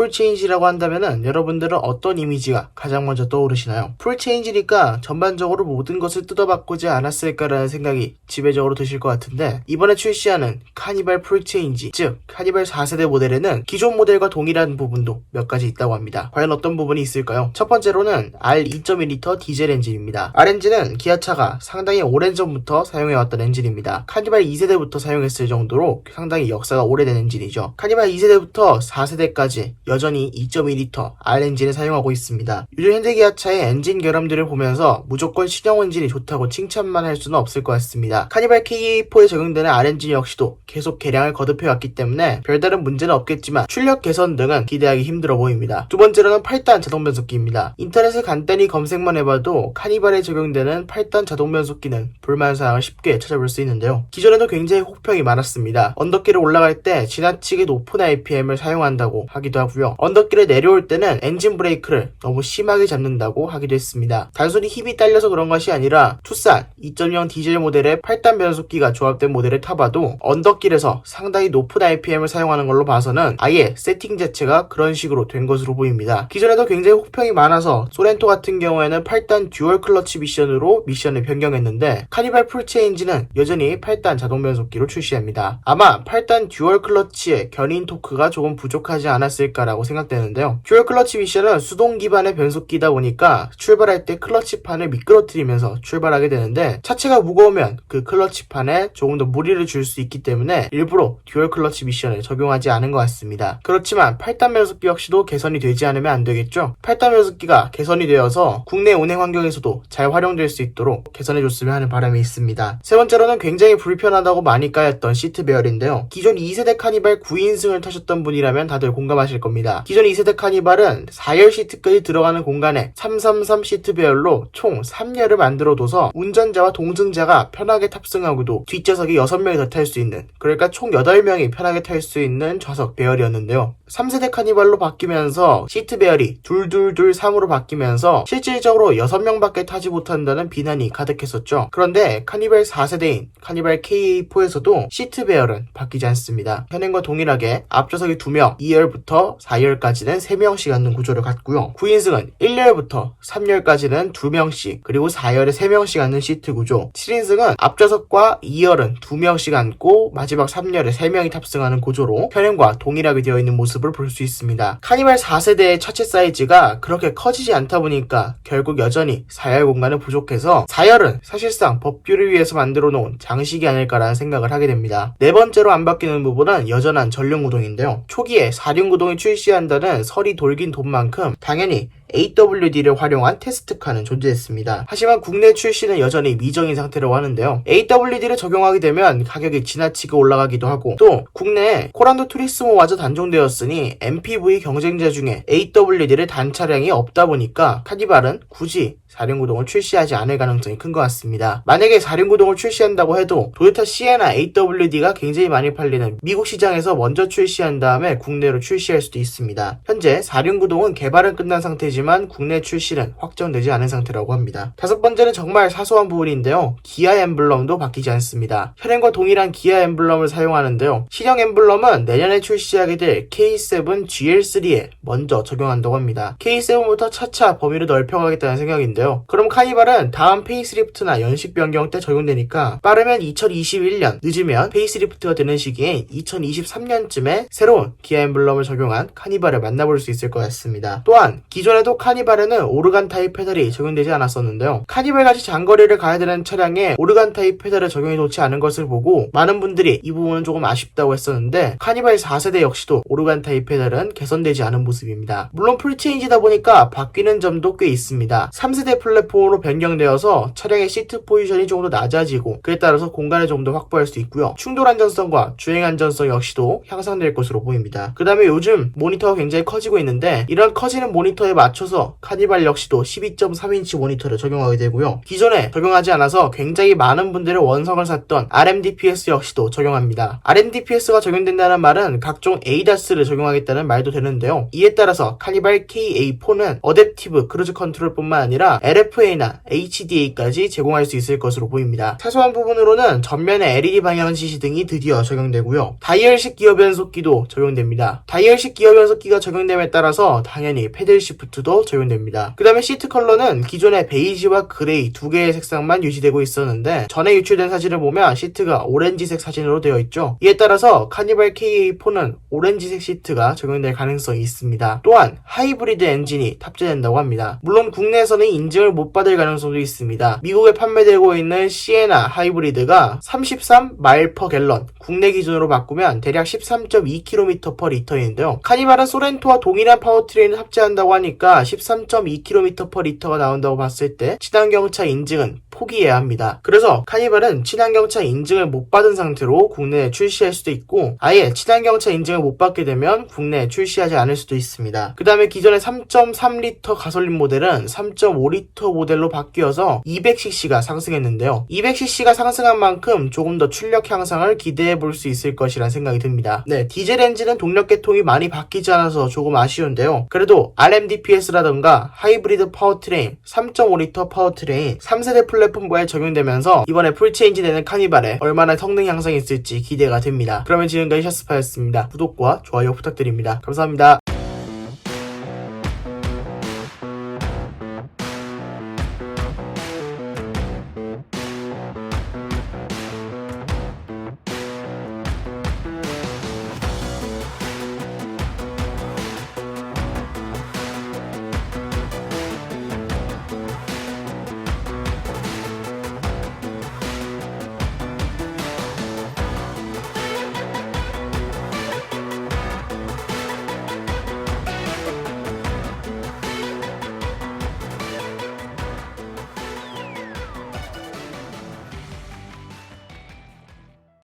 풀체인지라고 한다면은 여러분들은 어떤 이미지가 가장 먼저 떠오르시나요? 풀체인지니까 전반적으로 모든 것을 뜯어바꾸지 않았을까라는 생각이 지배적으로 드실 것 같은데, 이번에 출시하는 카니발 풀체인지, 즉 카니발 4세대 모델에는 기존 모델과 동일한 부분도 몇 가지 있다고 합니다. 과연 어떤 부분이 있을까요? 첫 번째로는 R2.1L 디젤 엔진입니다. R엔진은 기아차가 상당히 오랜 전부터 사용해왔던 엔진입니다. 카니발 2세대부터 사용했을 정도로 상당히 역사가 오래된 엔진이죠. 카니발 2세대부터 4세대까지 여전히 2.2L R엔진을 사용하고 있습니다. 요즘 현대 기아차의 엔진 결함들을 보면서 무조건 신형 엔진이 좋다고 칭찬만 할 수는 없을 것 같습니다. 카니발 KA4에 적용되는 R엔진 역시도 계속 개량을 거듭해왔기 때문에 별다른 문제는 없겠지만 출력 개선 등은 기대하기 힘들어 보입니다. 두 번째로는 8단 자동 변속기입니다. 인터넷을 간단히 검색만 해봐도 카니발에 적용되는 8단 자동 변속기는 불만사항을 쉽게 찾아볼 수 있는데요. 기존에도 굉장히 혹평이 많았습니다. 언덕길을 올라갈 때 지나치게 높은 RPM을 사용한다고 하기도 하고요. 언덕길을 내려올 때는 엔진 브레이크를 너무 심하게 잡는다고 하기도 했습니다. 단순히 힘이 딸려서 그런 것이 아니라 투싼 2.0 디젤 모델의 8단 변속기가 조합된 모델을 타봐도 언덕길에서 상당히 높은 RPM을 사용하는 걸로 봐서는 아예 세팅 자체가 그런 식으로 된 것으로 보입니다. 기존에도 굉장히 혹평이 많아서 소렌토 같은 경우에는 8단 듀얼 클러치 미션으로 미션을 변경했는데, 카니발 풀체인지는 여전히 8단 자동 변속기로 출시합니다. 아마 8단 듀얼 클러치의 견인 토크가 조금 부족하지 않았을까라고 생각되는데요. 듀얼 클러치 미션은 수동 기반의 변속기다 보니까 출발할 때 클러치판을 미끄러뜨리면서 출발하게 되는데, 차체가 무거우면 그 클러치판에 조금 더 무리를 줄 수 있기 때문에 일부러 듀얼 클러치 미션을 적용하지 않은 것 같습니다. 그렇지만 8단 변속기 역시도 개선이 되지 않으면 안 되겠죠. 8단 변속기가 개선이 되어서 국내 운행 환경에서도 잘 활용될 수 있도록 개선해줬으면 하는 바람이 있습니다. 세 번째로는 굉장히 불편하다고 많이 까였던 시트 배열인데요. 기존 2세대 카니발 9인승을 타셨던 분이라면 다들 공감하실 겁니다. 기존 2세대 카니발은 4열 시트까지 들어가는 공간에 333 시트 배열로 총 3열을 만들어둬서 운전자와 동승자가 편하게 탑승하고도 뒷좌석이 6명이 더 탈 수 있는, 그러니까 총 8명이 편하게 탈 수 있는 좌석 배열이었는데요. 3세대 카니발로 바뀌면서 시트 배열이 2-2-2-3으로 바뀌면서 실질적으로 6명밖에 타지 못한다는 비난이 가득했었죠. 그런데 카니발 4세대인 카니발 KA4에서도 시트 배열은 바뀌지 않습니다. 현행과 동일하게 앞좌석이 2명, 2열부터 4열까지는 3명씩 앉는 구조를 갖고요. 9인승은 1열부터 3열까지는 2명씩, 그리고 4열에 3명씩 앉는 시트 구조. 7인승은 앞좌석과 2열은 2명씩 앉고 마지막 3열에 3명이 탑승하는 구조로 현행과 동일하게 되어 있는 모습을 볼 수 있습니다. 카니발 4세대의 차체 사이즈가 그렇게 커지지 않다 보니까 결국 여전히 4열 공간은 부족해서 4열은 사실상 법규를 위해서 만들어 놓은 장식이 아닐까라는 생각을 하게 됩니다. 네 번째로 안 바뀌는 부분은 여전한 전륜구동인데요. 초기에 4륜구동이 출시한다는 설이 돌긴 돈만큼 당연히 AWD를 활용한 테스트카는 존재했습니다. 하지만 국내 출시는 여전히 미정인 상태라고 하는데요. AWD를 적용하게 되면 가격이 지나치게 올라가기도 하고, 또 국내에 코란도 투리스모마저 단종되었으니 MPV 경쟁자 중에 AWD를 단 차량이 없다 보니까 카니발은 굳이 4륜구동을 출시하지 않을 가능성이 큰 것 같습니다. 만약에 4륜구동을 출시한다고 해도 토요타 시에나 AWD가 굉장히 많이 팔리는 미국 시장에서 먼저 출시한 다음에 국내로 출시할 수도 있습니다. 현재 4륜구동은 개발은 끝난 상태지만 국내 출시는 확정되지 않은 상태라고 합니다. 다섯 번째는 정말 사소한 부분인데요. 기아 엠블럼도 바뀌지 않습니다. 현행과 동일한 기아 엠블럼을 사용하는데요. 신형 엠블럼은 내년에 출시하게 될 K7 GL3에 먼저 적용한다고 합니다. K7부터 차차 범위를 넓혀가겠다는 생각인데요. 그럼 카니발은 다음 페이스리프트나 연식 변경 때 적용되니까 빠르면 2021년, 늦으면 페이스리프트가 되는 시기인 2023년쯤에 새로운 기아 엠블럼을 적용한 카니발을 만나볼 수 있을 것 같습니다. 또한 기존에도 카니발에는 오르간 타입 페달이 적용되지 않았었는데요. 카니발같이 장거리를 가야 되는 차량에 오르간 타입 페달을 적용해 놓지 않은 것을 보고 많은 분들이 이 부분은 조금 아쉽다고 했었는데, 카니발 4세대 역시도 오르간 타입 페달은 개선되지 않은 모습입니다. 물론 풀체인지다 보니까 바뀌는 점도 꽤 있습니다. 3세대 플랫폼으로 변경되어서 차량의 시트 포지션이 조금 더 낮아지고, 그에 따라서 공간을 좀 더 확보할 수 있고요. 충돌 안전성과 주행 안전성 역시도 향상될 것으로 보입니다. 그 다음에 요즘 모니터가 굉장히 커지고 있는데, 이런 커지는 모니터에 맞춰 맞춰서 카니발 역시도 12.3인치 모니터를 적용하게 되고요. 기존에 적용하지 않아서 굉장히 많은 분들의 원석을 샀던 RMDPS 역시도 적용합니다. RMDPS가 적용된다는 말은 각종 ADAS를 적용하겠다는 말도 되는데요. 이에 따라서 카니발 KA4는 어댑티브 크루즈 컨트롤뿐만 아니라 LFA나 HDA까지 제공할 수 있을 것으로 보입니다. 사소한 부분으로는 전면에 LED 방향 지시 등이 드디어 적용되고요. 다이얼식 기어 변속기도 적용됩니다. 다이얼식 기어 변속기가 적용됨에 따라서 당연히 패들 시프트도 적용됩니다. 그 다음에 시트 컬러는 기존의 베이지와 그레이 두 개의 색상만 유지되고 있었는데 전에 유출된 사진을 보면 시트가 오렌지색 사진으로 되어 있죠. 이에 따라서 카니발 KA4는 오렌지색 시트가 적용될 가능성이 있습니다. 또한 하이브리드 엔진이 탑재된다고 합니다. 물론 국내에서는 인증을 못 받을 가능성도 있습니다. 미국에 판매되고 있는 시에나 하이브리드가 33마일 퍼 갤런, 국내 기준으로 바꾸면 대략 13.2km per 리터인데요. 카니발은 소렌토와 동일한 파워트레인을 탑재한다고 하니까 13.2km per 리터가 나온다고 봤을 때 친환경차 인증은 포기해야 합니다. 그래서 카니발은 친환경차 인증을 못 받은 상태로 국내에 출시할 수도 있고 아예 친환경차 인증을 못 받게 되면 국내에 출시하지 않을 수도 있습니다. 그 다음에 기존의 3.3리터 가솔린 모델은 3.5리터 모델로 바뀌어서 200cc가 상승했는데요. 200cc가 상승한 만큼 조금 더 출력 향상을 기대해 볼 수 있을 것이란 생각이 듭니다. 네, 디젤 엔진은 동력 계통이 많이 바뀌지 않아서 조금 아쉬운데요. 그래도 RMDPS라던가 하이브리드 파워트레인, 3.5리터 파워트레인, 3세대 플랫폼과에 적용되면서 이번에 풀체인지 되는 카니발에 얼마나 성능 향상이 있을지 기대가 됩니다. 그러면 지금까지 샤스파였습니다. 구독과 좋아요 부탁드립니다. 감사합니다.